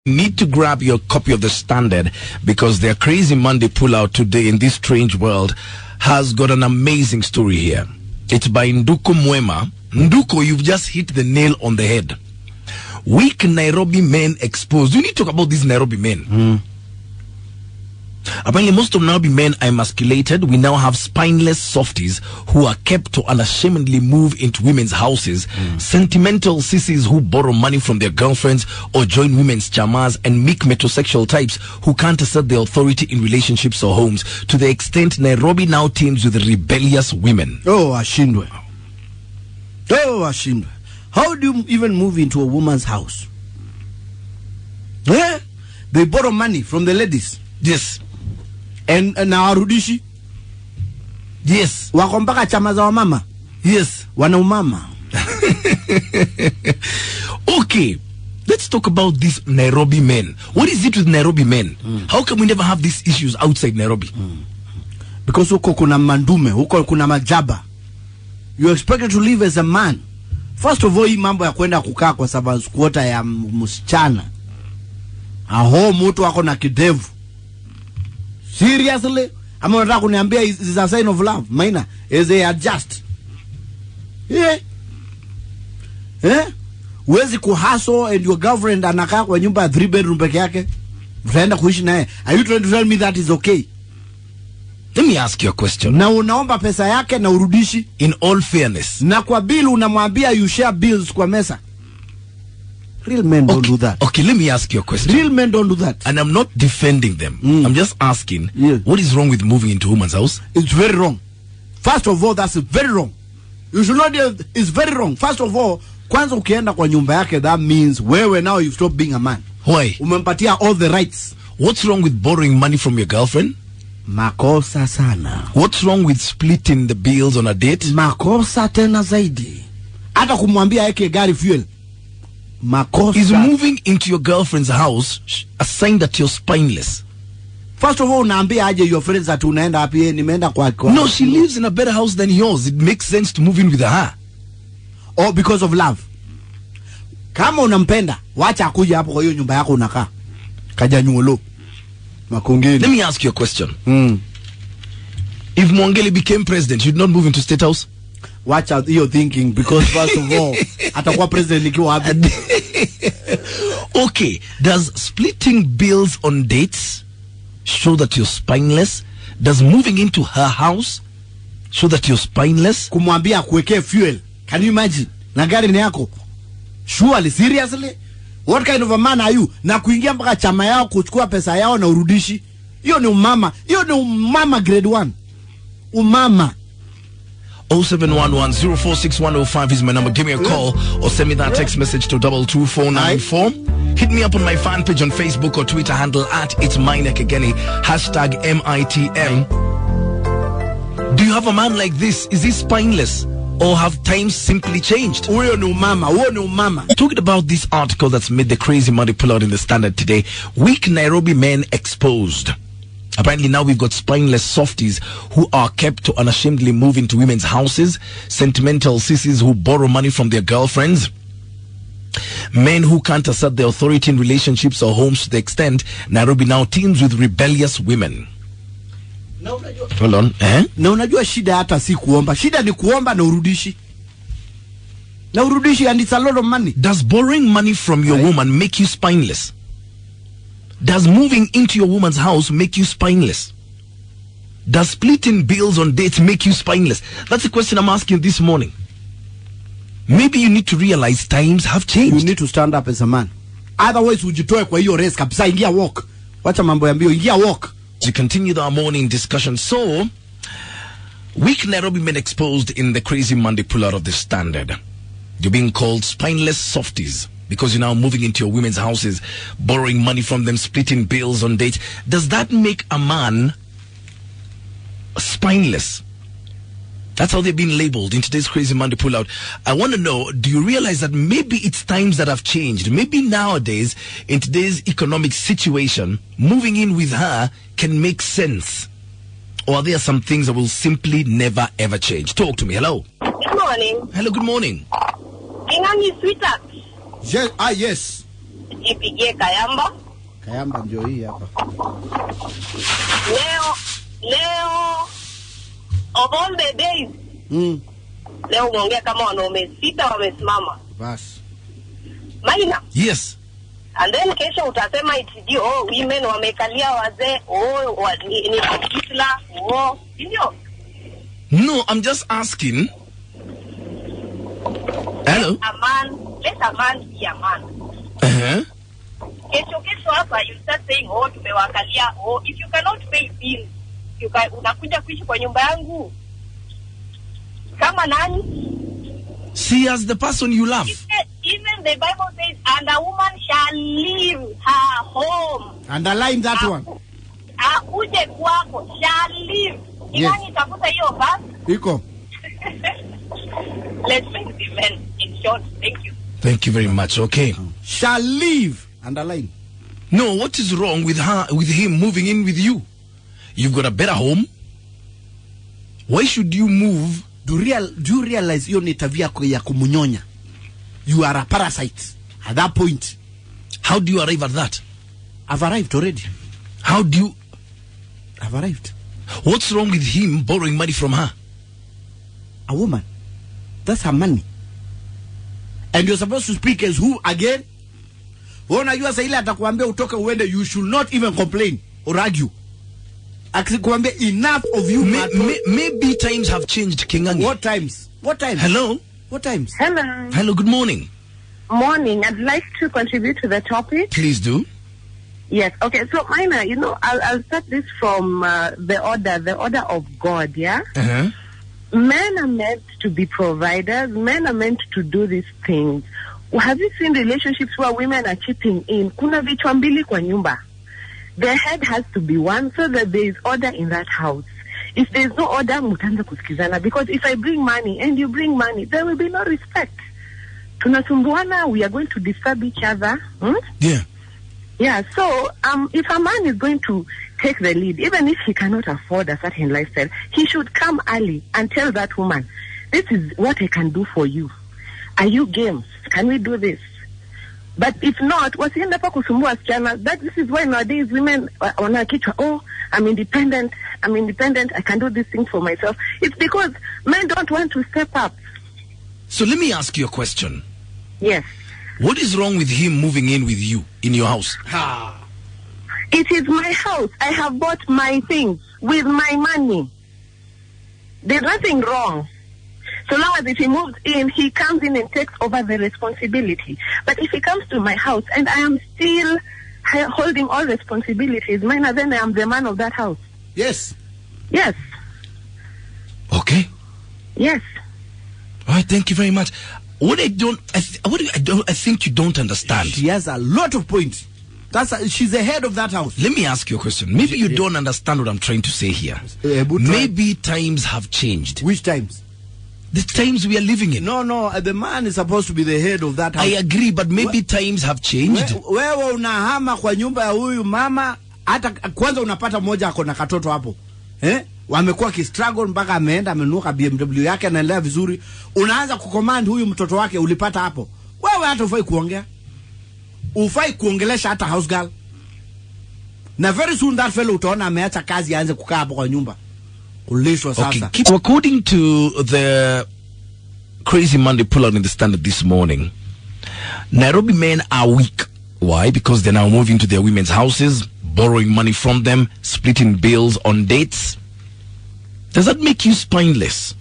Need to grab your copy of the Standard because their Crazy Monday pullout today in this strange world has got an amazing story here. It's by Nduko Mwema. Nduko, you've just hit the nail on the head. Weak Nairobi men exposed. We need to talk about these Nairobi men. Apparently, most of Nairobi men are emasculated. We now have spineless softies who are kept to unashamedly move into women's houses, sentimental sissies who borrow money from their girlfriends or join women's chamas, and meek metrosexual types who can't assert their authority in relationships or homes, to the extent Nairobi now teams with rebellious women. Oh, ashindwe. Oh, ashindwe. How do you even move into a woman's house? They borrow money from the ladies. Yes. And na warudishi. Yes. Wako mpaka chama za wamama. Yes. Wana umama. Okay. Let's talk about these Nairobi men. What is it with Nairobi men? How come we never have these issues outside Nairobi? Because huko kuna mandume, huko kuna majaba. You're expected to live as a man. First of all, hii mambo ya kwenda kukaa kwa sababu squatter ya msichana. Aho mtu wako na kidevu. Seriously? Ama unataka kuniambia is a sign of love? Maina, is they adjust. Uwezi kuhustle and your girlfriend anakaa kwa nyumba ya 3 bedroom peke yake. Utaenda kuishi naye. Are you trying to tell me that is okay? Let me ask you a question. Na unaomba pesa yake na urudishi. In all fairness. Na kwa bill unamwambia you share bills kwa mesa. Real men don't do that. Okay, let me ask you a question. Real men don't do that. And I'm not defending them. I'm just asking, Yes. what is wrong with moving into a woman's house? It's very wrong. First of all, that's very wrong. You should not do. It's very wrong. First of all, kwanza ukienda kwa nyumba yake, that means wewe now you stop being a man. Why? Umempatia all the rights. What's wrong with borrowing money from your girlfriend? Makosa sana. What's wrong with splitting the bills on a date? Makosa tena zaidi. Hata kumwambia eke gari fuel. Makosa. Is moving into your girlfriend's house a sign that you're spineless? First of all, unaambia aje your friends that unaenda hapi nimeenda kwa. No, she lives in a better house than yours. It makes sense to move in with her. Or because of love. Kama unampenda, wacha akuja hapo kwa hiyo nyumba yako unakaa. Kaja nyuolo. Makongeni. Let me ask you a question. If Mwangeli became president, you'd not move into State House? Watch out your thinking, because first of all, atakuwa president nikiwa hapi. Okay, does splitting bills on dates show that you're spineless? Does moving into her house show that you're spineless? Kumwambia kuwekea fuel. Can you imagine? Na gari ni yako. Surely, seriously? What kind of a man are you? Na kuingia mpaka chama yao kuchukua pesa yao na urudishi. Hiyo ni umama. Hiyo ni umama grade 1. Umama. 0711046105 is my number. Give me a call or send me that text message to 22494. Hit me up on my fan page on Facebook or Twitter handle at @itmynekageni #MITM. Do you have a man like this? Is he spineless? Or have times simply changed? Uyo ni umama. Uyo ni umama. Talking about this article that's made the Crazy Monday pull out in the Standard today. Weak Nairobi men exposed. Apparently now we've got spineless softies who are kept to unashamedly move into women's houses, sentimental sissies who borrow money from their girlfriends, men who can't assert their authority in relationships or homes, to the extent Nairobi now teams with rebellious women. Hold on. Na unajua shida hata si kuomba. Shida ni kuomba na urudishi. Na urudishi, and it's a lot of money. Does borrowing money from your woman make you spineless? Does moving into your woman's house make you spineless? Does splitting bills on dates make you spineless? That's the question I'm asking this morning. Maybe you need to realize times have changed. You need to stand up as a man. Otherwise ujitoe kwa hiyo race kabisa, ingia walk. Wacha mambo ya mbio, ingia walk. We continue our morning discussion. So, weak Nairobi men exposed in the Crazy Monday pull-out of the Standard. You're being called spineless softies because you're now moving into your women's houses, borrowing money from them, splitting bills on dates. Does that make a man spineless? That's how they've been labeled in today's Crazy Monday pull-out. I want to know, do you realize that maybe it's times that have changed? Maybe nowadays, in today's economic situation, moving in with her can make sense? Or are there some things that will simply never ever change? Talk to me. Hello. Good morning. Hello, good morning. Kenyan, sweetheart. Yes. jipigie Kayamba. Kayamba ndio hii hapa. Leo of all the days. Leo umeongea kama wanaume 6 wamesimama. Bas. Maina. Yes. And then kesho utasema it's women wamekalia wazee, ni Hitler, ndio. No, I'm just asking. Hello. Let a man be a man. Kesho hapa you start saying tumewakalia, if you cannot pay bills, unakuja kuishi kwa nyumba yangu. Kama nani? See as the person you love. Even the Bible says, and a woman shall leave her home. Underline that one. Akuje kwako, shall leave. Inani tafuta hiyo basi? Iko. Let's make the men in short. Thank you. Thank you very much. Okay. Shall leave. Underline. No, what is wrong with him moving in with you? You've got a better home. Why should you move? Do you realize hiyo ni tabia ya kumunyonya? You are a parasite at that point. How do you arrive at that? I've arrived already. How do you? I've arrived. What's wrong with him borrowing money from her? A woman. That's her money. And you're supposed to speak as who again? Unajua sasa ile atakwambia utoke uende, you should not even complain or argue. Akikwambia enough of you. Maybe times have changed, Kenyan. What times? What times? Hello? What times? Hello. Hello, good morning. Morning. I'd like to contribute to the topic. Please do. Yes. Okay. So, Mina, I'll start this from the order of God, yeah? Men are meant to be providers. Men are meant to do these things. Have you seen relationships where women are chipping in? Kuna vichwa mbili kwa nyumba. The head has to be one so that there is order in that house. If there is no order, mutaanza kusikizana. Because if I bring money and you bring money, there will be no respect. Tunasumbuana, we are going to disturb each other. Yeah. Yeah, so if a man is going to take the lead, even if he cannot afford a certain lifestyle, he should come early and tell that woman, this is what I can do for you. Are you game? Can we do this? But if not, wasienda pa kusumbua wasichana. This is why nowadays women wanakichwa, I'm independent, I can do this thing for myself. It's because men don't want to step up. So let me ask you a question. Yes. What is wrong with him moving in with you in your house? It is my house. I have bought my things with my money. There's nothing wrong. So long as if he moves in, he comes in and takes over the responsibility. But if he comes to my house and I am still holding all responsibilities, then I am the man of that house. Yes. Yes. Okay. Yes. All right, thank you very much. I think you don't understand. She has a lot of points. She's the head of that house. Let me ask you a question. Maybe you don't understand what I'm trying to say here. Maybe times have changed. Which times? The times we are living in. No, the man is supposed to be the head of that house. I agree, but maybe times have changed. Wewe unahama kwa nyumba ya huyu mama, hata kwanza unapata mmoja ako na katoto hapo. Wamekuwa kistruggle mpaka ameenda amenuka BMW yake anaendelea vizuri. Unaanza kucommand huyu mtoto wake ulipata hapo. Wewe hata ufai kuongea. Ufai kuongelesha hata house girl. Na very soon that fellow utaona ameacha kazi aanze kukaa hapo kwa nyumba. Kulishwa sasa. Okay. According to the Crazy Monday pullout in the Standard this morning, Nairobi men are weak. Why? Because they're now moving to their women's houses, borrowing money from them, splitting bills on dates. Does that make you spineless?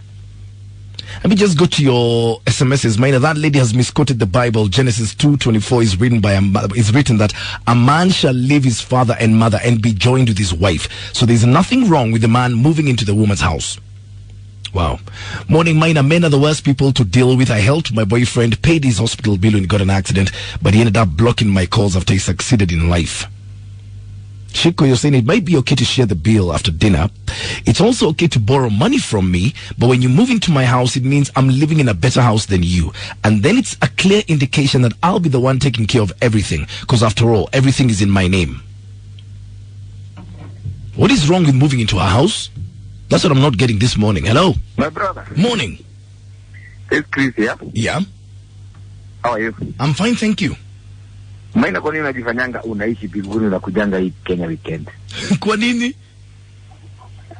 Let me just go to your SMSs. Mina, that lady has misquoted the Bible. Genesis 2:24 is written that a man shall leave his father and mother and be joined with his wife. So there's nothing wrong with the man moving into the woman's house. Wow. Morning, Mina. Men are the worst people to deal with. I helped my boyfriend, paid his hospital bill when he got an accident, but he ended up blocking my calls after he succeeded in life. Shiko, you're saying it might be okay to share the bill after dinner. It's also okay to borrow money from me, but when you move into my house, it means I'm living in a better house than you. And then it's a clear indication that I'll be the one taking care of everything, because after all, everything is in my name. What is wrong with moving into our house? That's what I'm not getting this morning. Hello? My brother. Morning. It's Chris here. Yeah? How are you? I'm fine, thank you. Maina, kwa nini unajifanyanga unaishi binguni na kujanga hii Kenya weekend? Kwa nini?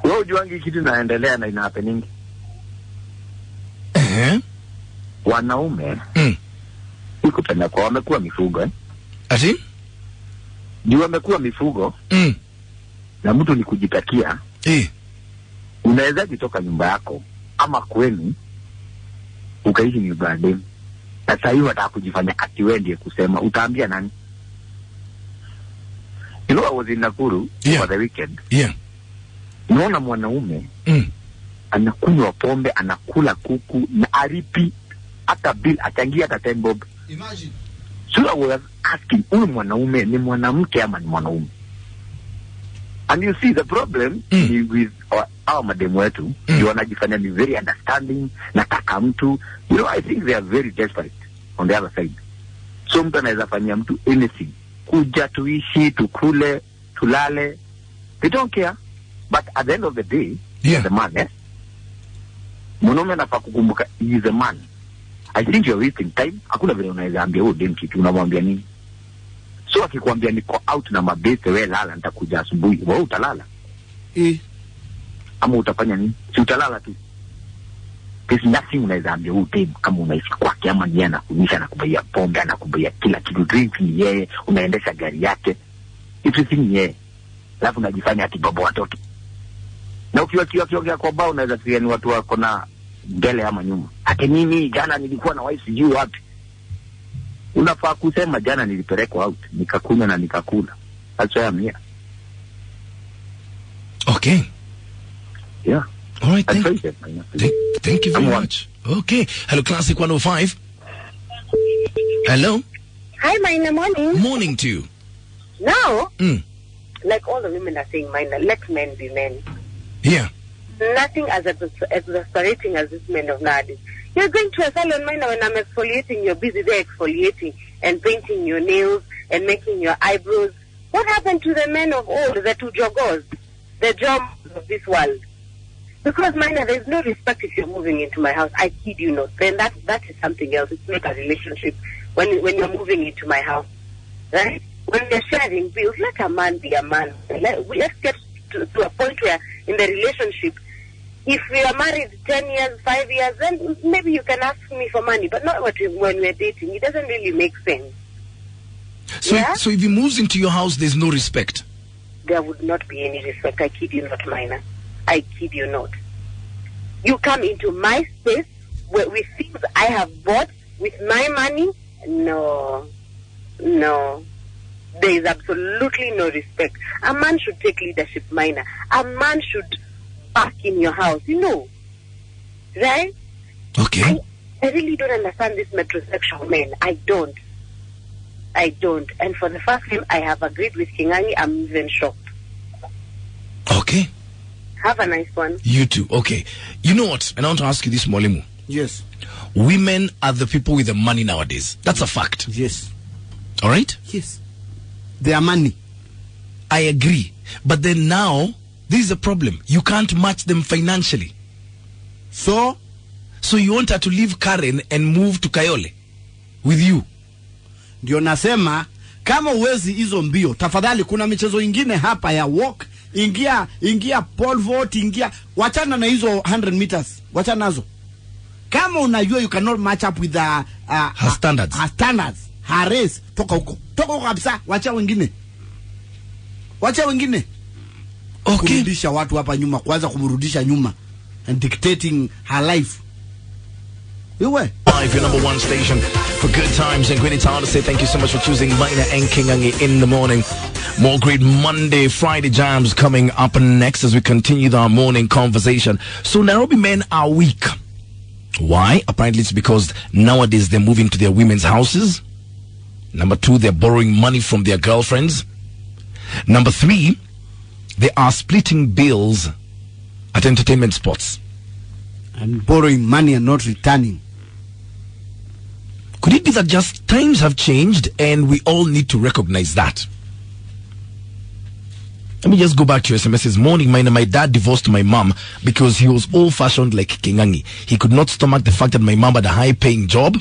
Wewe ujuangi kitu inaendelea na ina happening. Wanaume ikupenda kwa wamekuwa mifugo Ati? Juu wamekuwa mifugo na mtu ni kujitakia. Unaweza kutoka nyumba yako ama kwenu ukaishi nyumba ya demu. Sasa hiyo wataka kujifanya ati wewe ndiye kusema, utaambia nani? You know, I was in Nakuru for the weekend. Unaona mwanaume anakunywa pombe, anakula kuku na aripi hata bill achangia hata 10 bob. Imagine. So I was asking, huyu mwanaume ni mwanamke ama ni mwanaume? And you see the problem is with our mademu wetu. You wanajifanya ni very understanding, nataka mtu. You know, I think they are very desperate on the other side. So mtu anaweza fanyia mtu anything. Kuja tuishi, tukule, tulale. They don't care. But at the end of the day, the man, mwanaume anafaa kukumbuka he is a man. I think you're wasting time. Hakuna vile unaweza ambia huyo dem kitu, unamwambia nini? So akikwambia niko out na mabete, wewe lala, nitakuja asubuhi. Wewe utalala? Ama utafanya nini? Si utalala tu. There's nothing unaweza ambia huyo dem kama unaishi kwake ama yeye anakunyisha, anakubaia pombe, anakubaia kila kitu, drink ni yeye, unaendesha gari yake. Everything ni yeye. Alafu unajifanya ati baba watoto. Na ukiongea kwa bao unaweza kusikia ni watu wako na mbele ama nyuma. Ati mimi jana nilikuwa na wife sijui wapi. Unafaa kusema jana nilipelekwa out, nikakunywa na nikakula. That's why I'm here. Okay. Yeah. All right. Thank you very much. Okay. Hello, Classic 105. Hello. Hi, Maina. Morning. Morning to you. Now, like all the women are saying, Maina, let men be men. Yeah. Nothing as exasperating as this men of nowadays. You're going to a salon, Maina, when I'm exfoliating, you're busy there exfoliating and painting your nails and making your eyebrows. What happened to the men of old, the two jogos, the jobs of this world? Because, Maina, there's no respect if you're moving into my house. I kid you not. Then that is something else. It's not a relationship when you're moving into my house. Right? When we're sharing bills, let a man be a man. Let's get to a point where in the relationship, if we are married 10 years, 5 years, then maybe you can ask me for money, but not when we're dating. It doesn't really make sense. So if he moves into your house, there's no respect? There would not be any respect. I kid you not, Maina. I kid you not. You come into my space with things I have bought with my money. No. There is absolutely no respect. A man should take leadership, Maina. A man should back in your house, right? Okay. I really don't understand this metrosexual men. I don't. And for the first time, I have agreed with Kingangi. I'm even shocked. Okay. Have a nice one. You too. Okay. You know what? And I want to ask you this, Molimu. Yes. Women are the people with the money nowadays. That's a fact. Yes. All right? Yes. They are money. I agree. But then now, this is a problem. You can't match them financially. So you want her to leave Karen and move to Kayole with you? Ndio nasema kama uwezi hizo mbio, tafadhali kuna michezo ingine hapa ya walk, ingia pole vault, wachana na hizo 100 meters, wachana nazo. Kama unajua you cannot match up with her standards. Her race, toka huko kabisa, wacha wengine. Okay. Kurudisha watu hapa nyuma, kwanza kumrudisha nyuma and dictating her life. You were live, your number one station for good times and great time to say thank you so much for choosing Maina and Kingangi in the morning. More great Monday, Friday jams coming up next as we continue our morning conversation. So Nairobi men are weak. Why? Apparently it's because nowadays they're moving to their women's houses. Number 2, they're borrowing money from their girlfriends. Number 3, they are splitting bills at entertainment spots. And borrowing money and not returning. Could it be that just times have changed and we all need to recognize that? Let me just go back to your SMS. Morning, my dad divorced my mom because he was old-fashioned like Kingangi. He could not stomach the fact that my mom had a high-paying job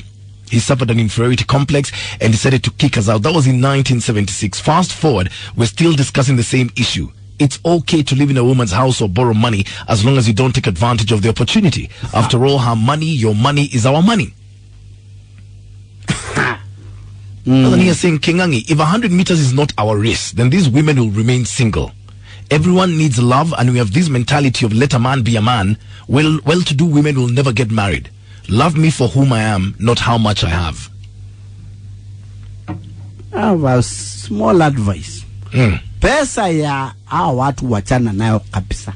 He suffered an inferiority complex and decided to kick us out. That was in 1976. Fast forward, we're still discussing the same issue. It's okay to live in a woman's house or borrow money as long as you don't take advantage of the opportunity. After all, her money, your money is our money. And then he's saying, Kenyangi, if 100 meters is not our race, then these women will remain single. Everyone needs love, and we have this mentality of let a man be a man. Well-to-do women will never get married. Love me for whom I am, not how much I have. I have a small advice. Pesa ya hao watu wachana nayo kabisa.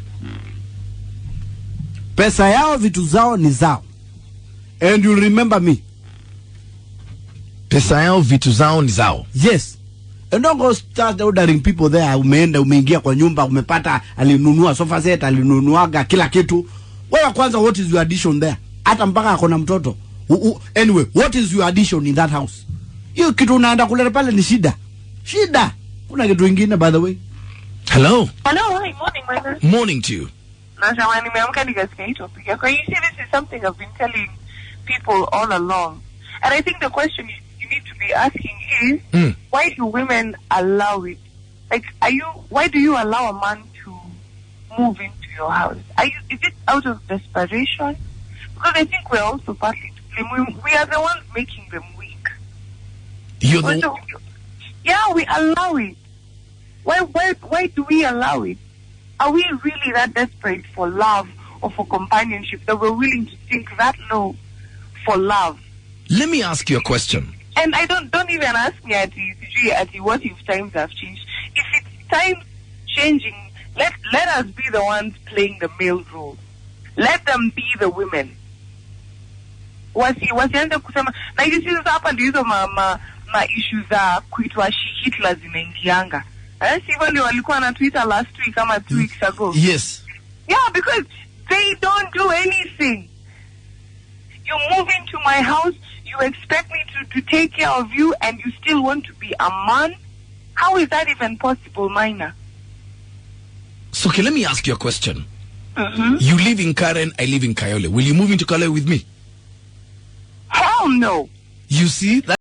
Pesa yao vitu zao ni zao. And you'll remember me. Pesa yao vitu zao ni zao. Yes. And don't go start ordering people there. Umeingia kwa nyumba, umepata, alinunua sofa set, alinunuaga kila kitu. Wewe kwanza, what is your addition there? Hata mpaka akona mtoto. Anyway, what is your addition in that house? Hiyo kitu unaenda kuleta pale ni shida. Shida. Kuna kitu ingine, by the way. Hello. Hello, hi, morning, Mama. Morning to you. Nimeamka nikasikia hii topic. You see, this is something I've been telling people all along. And I think the question you need to be asking is, why do women allow it? Like, why do you allow a man to move into your house? Is it out of desperation? Because I think we're also partly to blame. We are the ones making them weak. Yeah, we allow it. Why do we allow it? Are we really that desperate for love or for companionship that we're willing to think that low for love? Let me ask you a question. And I don't even ask me at what if times have changed. If it's times changing, let us be the ones playing the male role. Let them be the women. Wasianze kusema na hizi sasa hapa ndio hizo ma issues za kuitwa Hitler zinaingianga. Hivyo ndio walikuwa na Twitter last week ama 2 weeks ago. Yes. Yeah, because they don't do anything. You move into my house, you expect me to take care of you, and you still want to be a man? How is that even possible, Minor? So, okay, let me ask you a question. You live in Karen, I live in Kayole. Will you move into Kayole with me? Hell no. You see, that